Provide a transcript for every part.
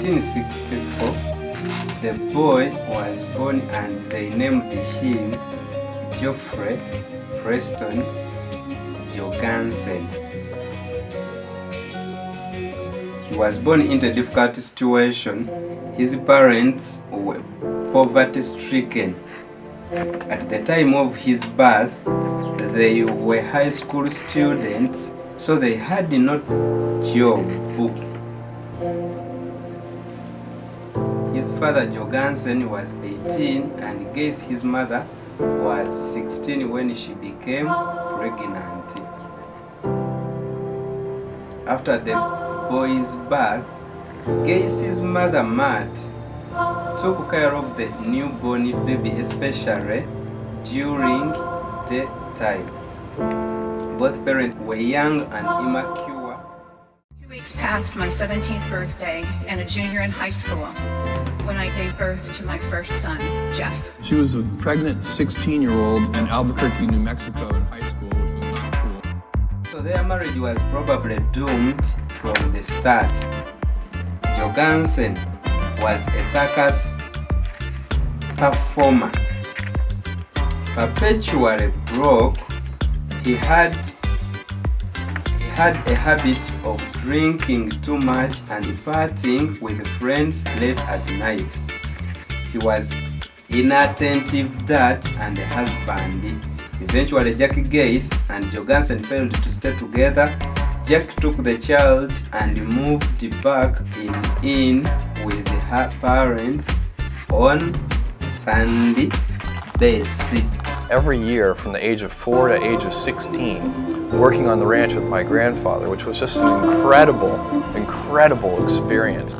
1964, the boy was born and they named him Geoffrey Preston Jorgensen. He was born into a difficult situation. His parents were poverty-stricken. At the time of his birth, they were high school students, so they had no job. His father Jorgensen was 18 and guess his mother was 16 when she became pregnant. After the boy's birth, Gacy's mother Matt took care of the newborn baby, especially during daytime. Both parents were young and immature. 2 weeks past my 17th birthday and a junior in high school when I gave birth to my first son, Jeff. She was a pregnant 16-year-old in Albuquerque, New Mexico in high school, which was not cool. So their marriage was probably doomed from the start. Jorgensen was a circus performer. Perpetually broke, he had a habit of drinking too much and partying with friends late at night. He was inattentive dad and husband. Eventually, Jackie Gacy and Jorgensen failed to stay together. Jack took the child and moved back in with her parents on Sandy Basin. Every year from the age of 4 to age of 16, working on the ranch with my grandfather, which was just an incredible experience.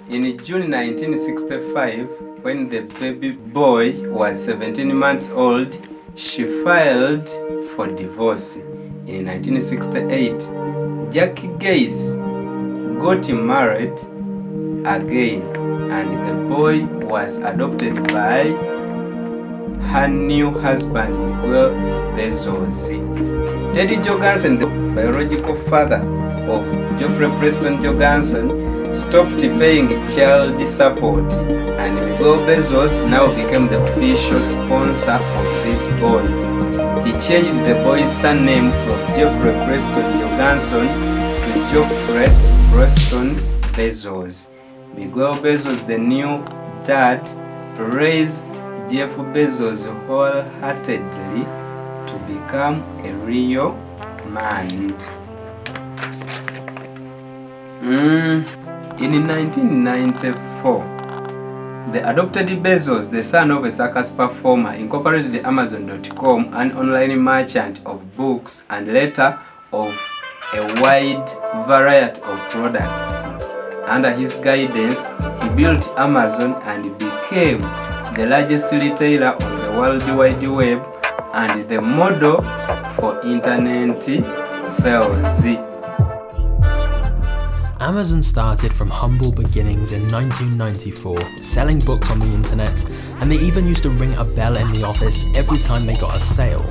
In June 1965, when the baby boy was 17 months old, she filed for divorce. In 1968, Jackie Gacy got married again, and the boy was adopted by her new husband, Miguel Bezos. Teddy Jorgensen, the biological father of Geoffrey Preston Jorgensen, stopped paying child support, and Miguel Bezos now became the official sponsor of this boy. He changed the boy's surname from Geoffrey Preston Jorgensen to Geoffrey Preston Bezos. Miguel Bezos, the new dad, raised Jeff Bezos wholeheartedly to become a real man. In 1994, the adopted Bezos, the son of a circus performer, incorporated Amazon.com, an online merchant of books and later of a wide variety of products. Under his guidance, he built Amazon and became the largest retailer on the World Wide Web and the model for internet sales. Amazon started from humble beginnings in 1994, selling books on the internet, and they even used to ring a bell in the office every time they got a sale.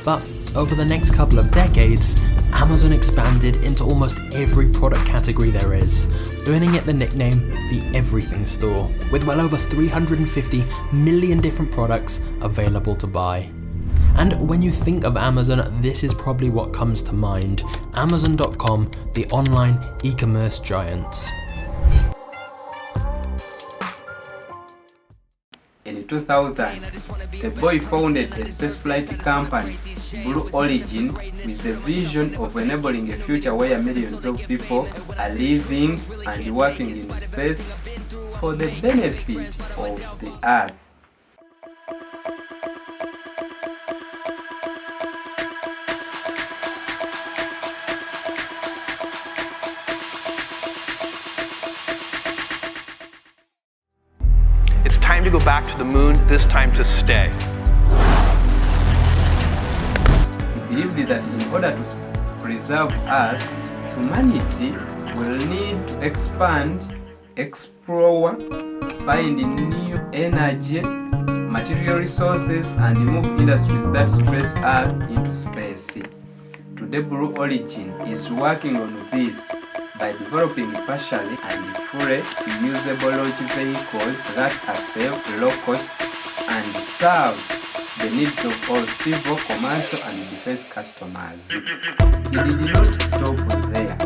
But over the next couple of decades, Amazon expanded into almost every product category there is, earning it the nickname the Everything Store, with well over 350 million different products available to buy. And when you think of Amazon, this is probably what comes to mind: Amazon.com, the online e-commerce giants. In 2000, the boy founded a spaceflight company, Blue Origin, with the vision of enabling a future where millions of people are living and working in space for the benefit of the Earth. It's time to go back to the moon, this time to stay. He believed that in order to preserve Earth, humanity will need to expand, explore, find new energy, material resources, and move industries that stress Earth into space. Today, Blue Origin is working on this. by developing partially and fully usable launch vehicles that are safe, low cost, and serve the needs of all civil, commercial, and defense customers. It did not stop there.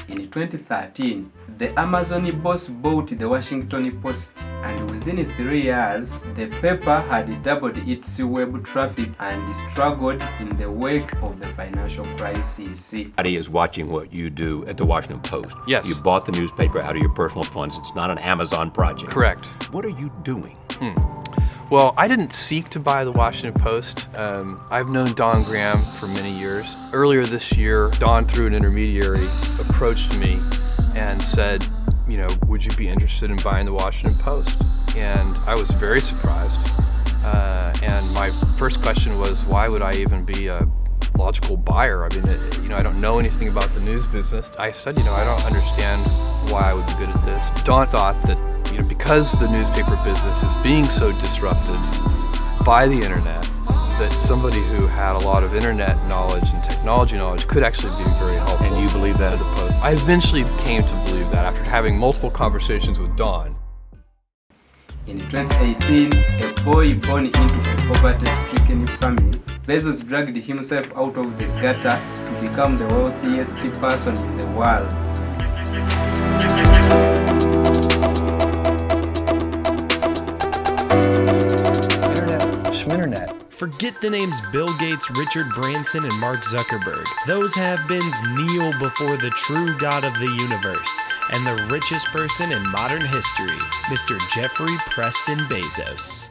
In 2013, the Amazon boss bought the Washington Post, and within 3 years, the paper had doubled its web traffic and struggled in the wake of the financial crisis. Everybody is watching what you do at the Washington Post. Yes. You bought the newspaper out of your personal funds. It's not an Amazon project. Correct. What are you doing? Well, I didn't seek to buy the Washington Post. I've known Don Graham for many years. Earlier this year, Don, through an intermediary, approached me and said, you know, would you be interested in buying the Washington Post? And I was very surprised. And my first question was, why would I even be a logical buyer? I mean, I don't know anything about the news business. I said, I don't understand why I would be good at this. Don thought that, because the newspaper business is being so disrupted by the internet, that somebody who had a lot of internet knowledge and technology knowledge could actually be very helpful. And you believe that? To the Post. I eventually came to believe that after having multiple conversations with Don. In 2018, a boy born into a poverty-stricken family, Bezos dragged himself out of the gutter to become the wealthiest person in the world. Forget the names Bill Gates, Richard Branson, and Mark Zuckerberg. Those have-beens kneel before the true God of the universe and the richest person in modern history, Mr. Jeffrey Preston Bezos.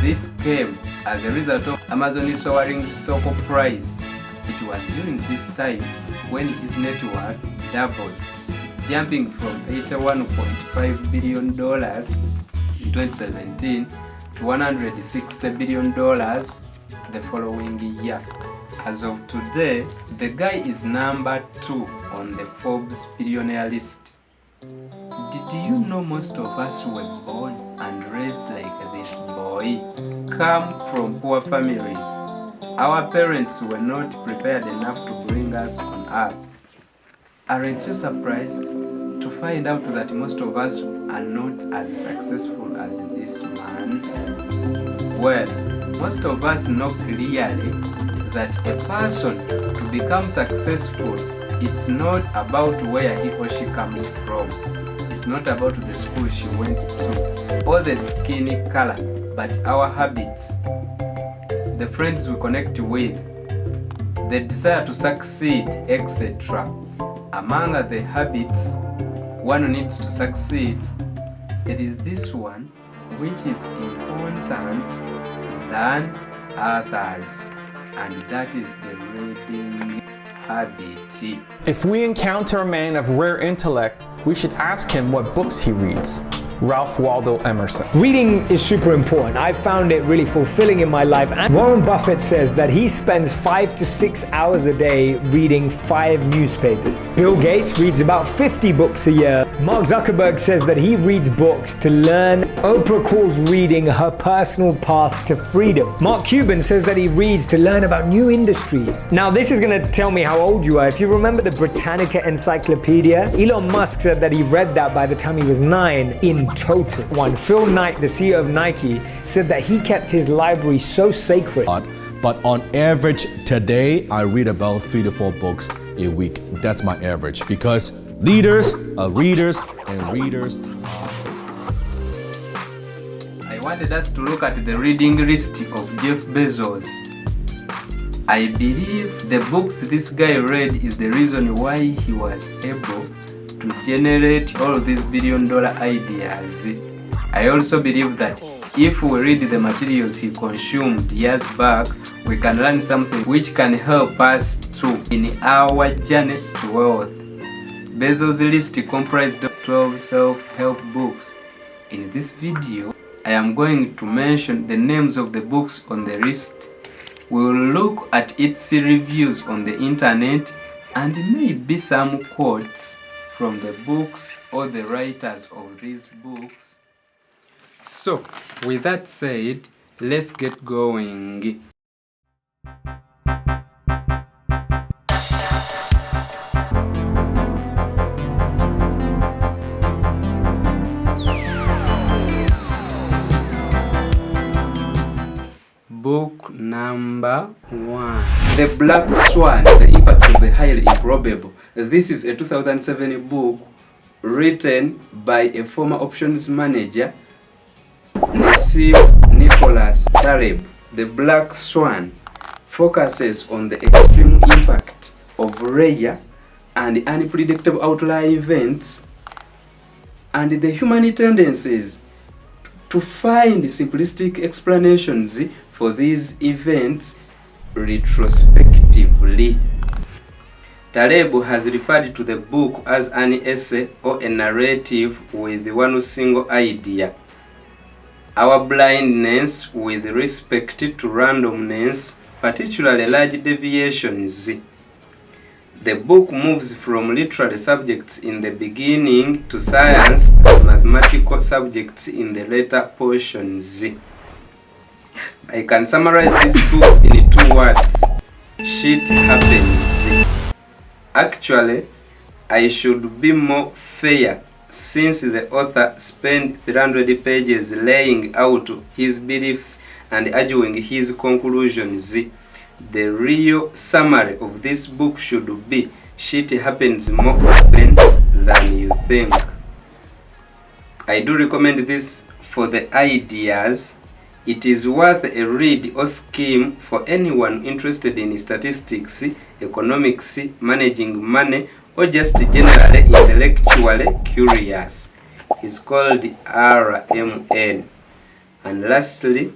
This came as a result of Amazon's soaring stock price. It was during this time when his net worth doubled, jumping from $81.5 billion in 2017 to $160 billion the following year. As of today, the guy is number 2 on the Forbes billionaire list. Did you know most of us were born and raised like this boy? Come from poor families. Our parents were not prepared enough to bring us on earth. Aren't you surprised to find out that most of us are not as successful as this man? Well, most of us know clearly that a person to become successful, it's not about where he or she comes from. It's not about the school she went to or the skin color, but our habits, the friends we connect with, the desire to succeed, etc. Among the habits one needs to succeed, it is this one which is important than others, and that is the reading habit. If we encounter a man of rare intellect, we should ask him what books he reads. Ralph Waldo Emerson. Reading is super important. I've found it really fulfilling in my life. And Warren Buffett says that he spends 5 to 6 hours a day reading 5 newspapers. Bill Gates reads about 50 books a year. Mark Zuckerberg says that he reads books to learn. Oprah calls reading her personal path to freedom. Mark Cuban says that he reads to learn about new industries. Now this is going to tell me how old you are. If you remember the Britannica Encyclopedia, Elon Musk said that he read that by the time he was 9 in total. One, Phil Knight, the CEO of Nike, said that he kept his library so sacred. But on average today, I read about 3 to 4 books a week. That's my average, because leaders are readers and readers are... I wanted us to look at the reading list of Jeff Bezos. I believe the books this guy read is the reason why he was able to generate all these billion-dollar ideas. I also believe that if we read the materials he consumed years back, we can learn something which can help us too in our journey to wealth. Bezos' list comprised of 12 self-help books. In this video, I am going to mention the names of the books on the list. We will look at its reviews on the internet and maybe some quotes from the books or the writers of these books. So, with that said, let's get going. Book number 1. The Black Swan, The Impact of the Highly Improbable. This is a 2007 book written by a former options manager, Nicholas Taleb. The Black Swan focuses on the extreme impact of rare and unpredictable outlier events and the human tendencies to find simplistic explanations for these events retrospectively. Taleb has referred to the book as an essay or a narrative with one single idea: our blindness with respect to randomness, particularly large deviations. The book moves from literary subjects in the beginning to science and mathematical subjects in the later portions. I can summarize this book in 2 words: shit happens. Actually, I should be more fair since the author spent 300 pages laying out his beliefs and arguing his conclusions. The real summary of this book should be: shit happens more often than you think. I do recommend this for the ideas. It is worth a read or skim for anyone interested in statistics, economics, managing money, or just generally intellectually curious. It's called RMN. And lastly,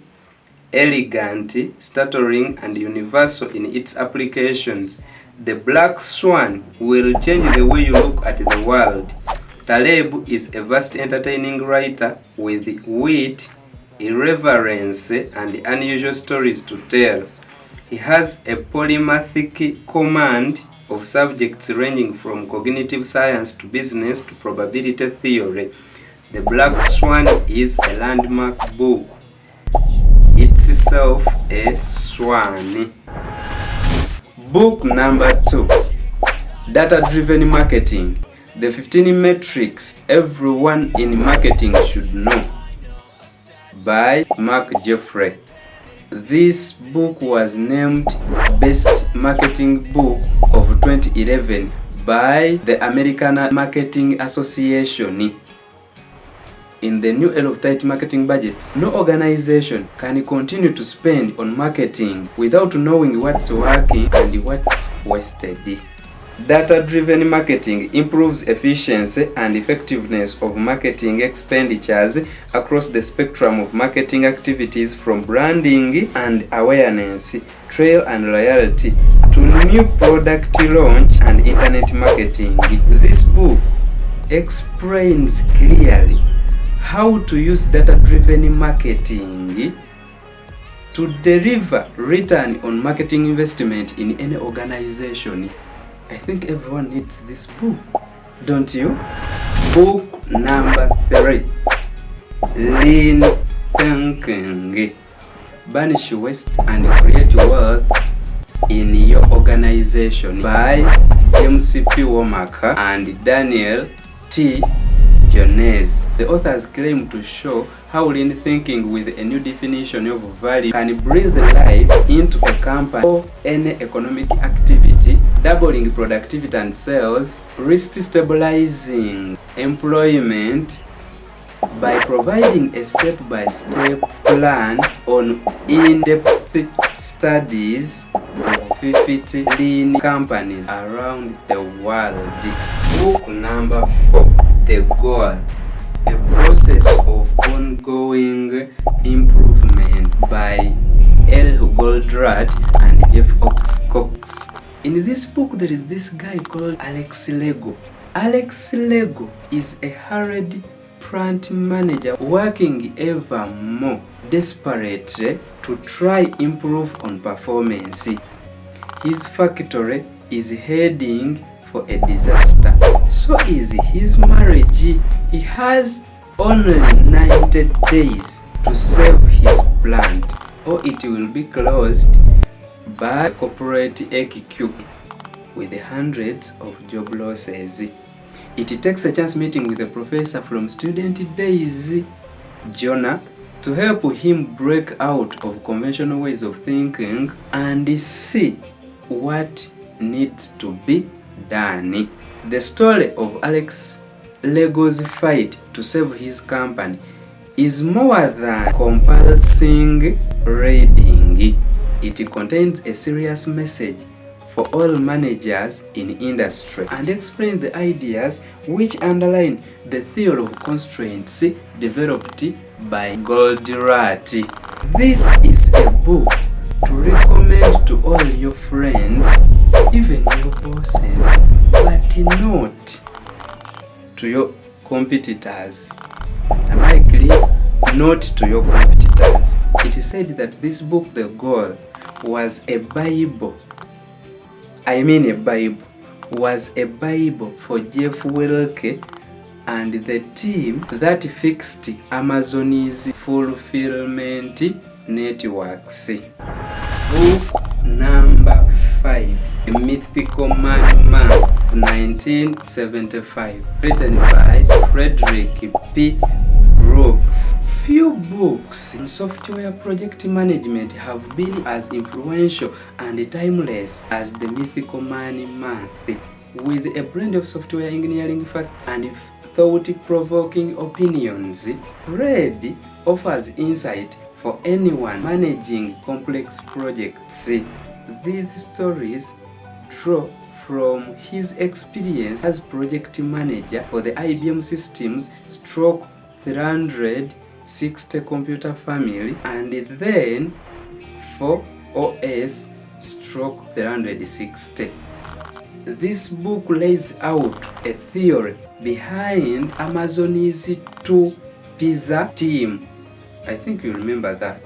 elegant, stuttering, and universal in its applications. The Black Swan will change the way you look at the world. Taleb is a vast entertaining writer with wit, irreverence, and unusual stories to tell. He has a polymathic command of subjects ranging from cognitive science to business to probability theory. The Black Swan is a landmark book. Itself a swan. Book number 2. Data-driven marketing. The 15 metrics everyone in marketing should know, by Mark Jeffrey. This book was named Best Marketing Book of 2011 by the American Marketing Association. In the new era of tight marketing budgets, no organization can continue to spend on marketing without knowing what's working and what's wasted. Data-driven marketing improves efficiency and effectiveness of marketing expenditures across the spectrum of marketing activities, from branding and awareness, trail and loyalty, to new product launch and internet marketing. This book explains clearly how to use data-driven marketing to deliver return on marketing investment in any organization. I think everyone needs this book, don't you? Book number 3. Lean Thinking. Banish waste and create wealth in your organization, by James P. Womack and Daniel T. Jones. The authors claim to show how lean thinking with a new definition of value can breathe life into a company or any economic activity, doubling productivity and sales, risk stabilizing employment by providing a step-by-step plan on in-depth studies of 250 lean companies around the world. Book number 4, The Goal, a process of ongoing improvement by L. Goldratt and Jeff Cox. In this book, there is this guy called Alex Lego. Alex Lego is a hurried plant manager working ever more desperately to try improve on performance. His factory is heading for a disaster. So is his marriage. He has only 90 days to save his plant, or it will be closed by corporate EQ with hundreds of job losses. It takes a chance meeting with a professor from student days, Jonah, to help him break out of conventional ways of thinking and see what needs to be done. The story of Alex Lego's fight to save his company is more than compulsing reading. It contains a serious message for all managers in industry and explains the ideas which underline the theory of constraints developed by Goldratt. This is a book to recommend to all your friends, even your bosses, but not to your competitors. Am I clear? Not to your competitors. It is said that this book, The Goal, was a Bible. Was a Bible for Jeff Wilke and the team that fixed Amazon's fulfillment networks. Book number 5, Mythical Man Month, 1975, written by Frederick P. Brooks. Few books in software project management have been as influential and timeless as the Mythical Man Month. With a blend of software engineering facts and thought-provoking opinions, Fred offers insight for anyone managing complex projects. These stories draw from his experience as project manager for the IBM Systems Stroke 360 computer family and then for OS Stroke 360. This book lays out a theory behind Amazon's 2 pizza team. I think you remember that.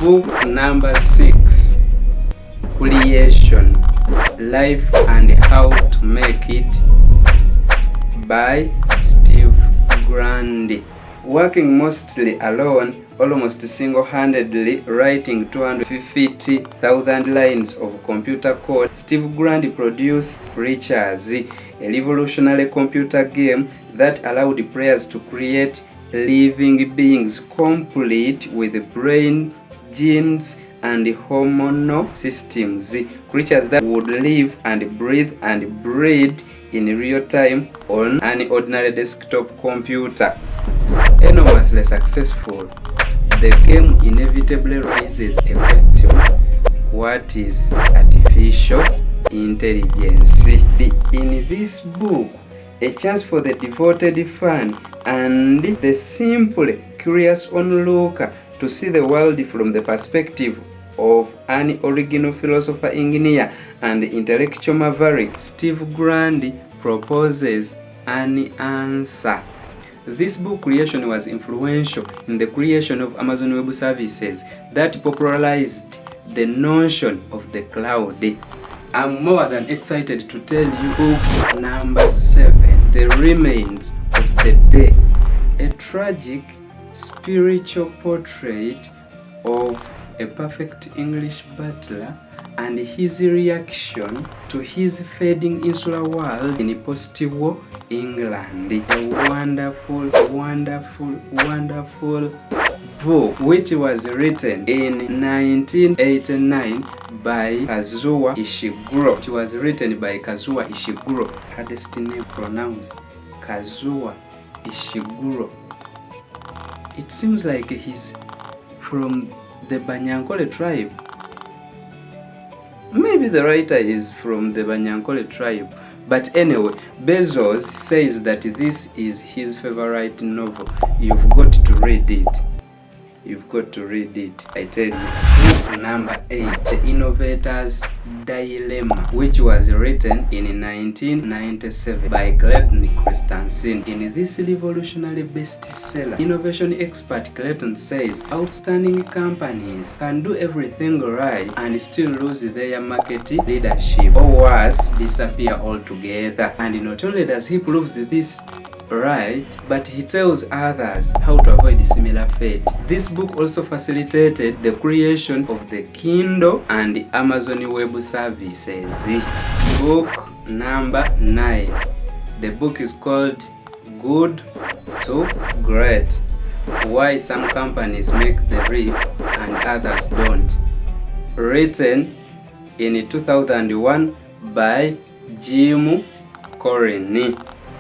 Book number 6, Creation, Life and How to Make It, by Steve Grundy. Working mostly alone, almost single-handedly writing 250,000 lines of computer code, Steve Grundy produced Creatures, a revolutionary computer game that allowed players to create living beings complete with brain, genes, and hormonal systems. Creatures that would live and breed in real time on an ordinary desktop computer. Enormously successful, the game inevitably raises a question: what is artificial intelligence? In this book, a chance for the devoted fan and the simply curious onlooker to see the world from the perspective of an original philosopher, engineer, and intellectual maverick, Steve Grundy proposes an answer. This book Creation was influential in the creation of Amazon Web Services that popularized the notion of the cloud. I'm more than excited to tell you book number 7, The Remains of the Day, a tragic spiritual portrait of a perfect English butler and his reaction to his fading insular world in post-war England. A wonderful, wonderful, wonderful book which was written in 1989 by Kazuo Ishiguro. It was written by Kazuo Ishiguro. Hardest name pronounced, Kazuo Ishiguro. It seems like he's from the Banyankole tribe. Maybe the writer is from the Banyankole tribe. But anyway, Bezos says that this is his favorite novel. You've got to read it. You've got to read it, I tell you. Book number 8, The Innovator's Dilemma, which was written in 1997 by Clayton Christensen. In this revolutionary bestseller, innovation expert Clayton says outstanding companies can do everything right and still lose their market leadership, or worse, disappear altogether. And not only does he prove this right, but he tells others how to avoid similar fate. This book also facilitated the creation of the Kindle and Amazon Web Services. Book number 9. The book is called Good to Great: Why Some Companies Make the Leap and Others Don't. Written in 2001 by Jim Corney.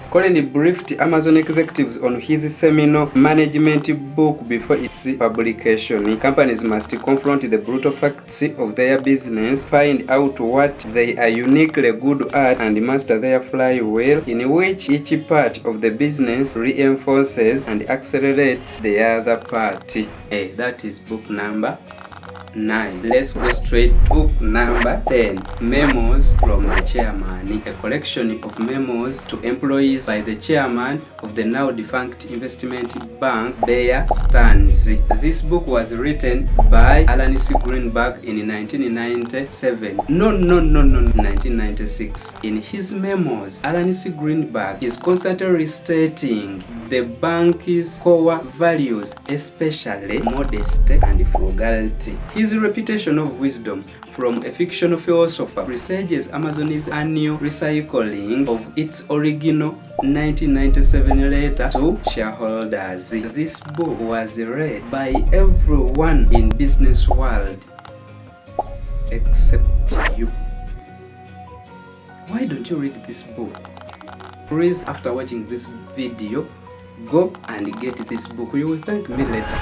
Corney briefed Amazon executives on his seminal management book before its publication. Companies must confront the brutal facts of their business, find out what they are uniquely good at, and master their flywheel, in which each part of the business reinforces and accelerates the other part. That is book number 9. Let's go straight to book number 10. Memos from the Chairman. A collection of memos to employees by the chairman of the now defunct investment bank, Bear Stearns. This book was written by Alan C. Greenberg in 1997. No, 1996. In his memos, Alan C. Greenberg is constantly restating the bank's core values, especially modesty and frugality. His reputation of wisdom from a fictional philosopher presages Amazon's annual recycling of its original 1997 letter to shareholders. This book was read by everyone in business world except you. Why don't you read this book? Please, after watching this video, go and get this book. You will thank me later.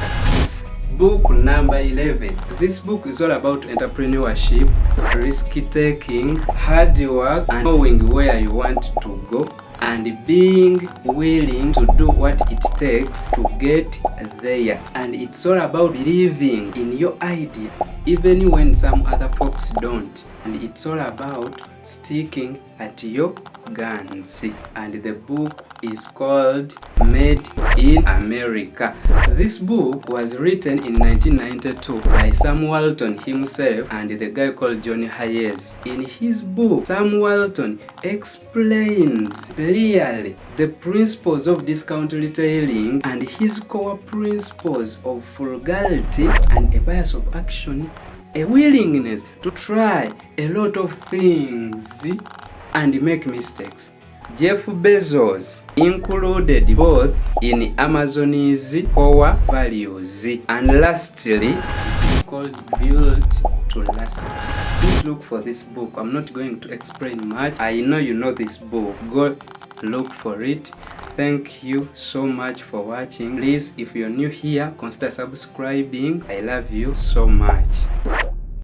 Book number 11. This book is all about entrepreneurship, risk-taking, hard work, and knowing where you want to go, and being willing to do what it takes to get there. And it's all about believing in your idea even when some other folks don't. And it's all about sticking at your guns. And the book is called Made in America. This book was written in 1992 by Sam Walton himself and the guy called John Hayes. In his book, Sam Walton explains clearly the principles of discount retailing and his core principles of frugality and a bias of action, a willingness to try a lot of things and make mistakes. Jeff Bezos included both in Amazon's core values. And lastly, it is called Built to Last. Please look for this book. I'm not going to explain much. I know you know this book. Go look for it. Thank you so much for watching. Please, if you're new here, consider subscribing. I love you so much.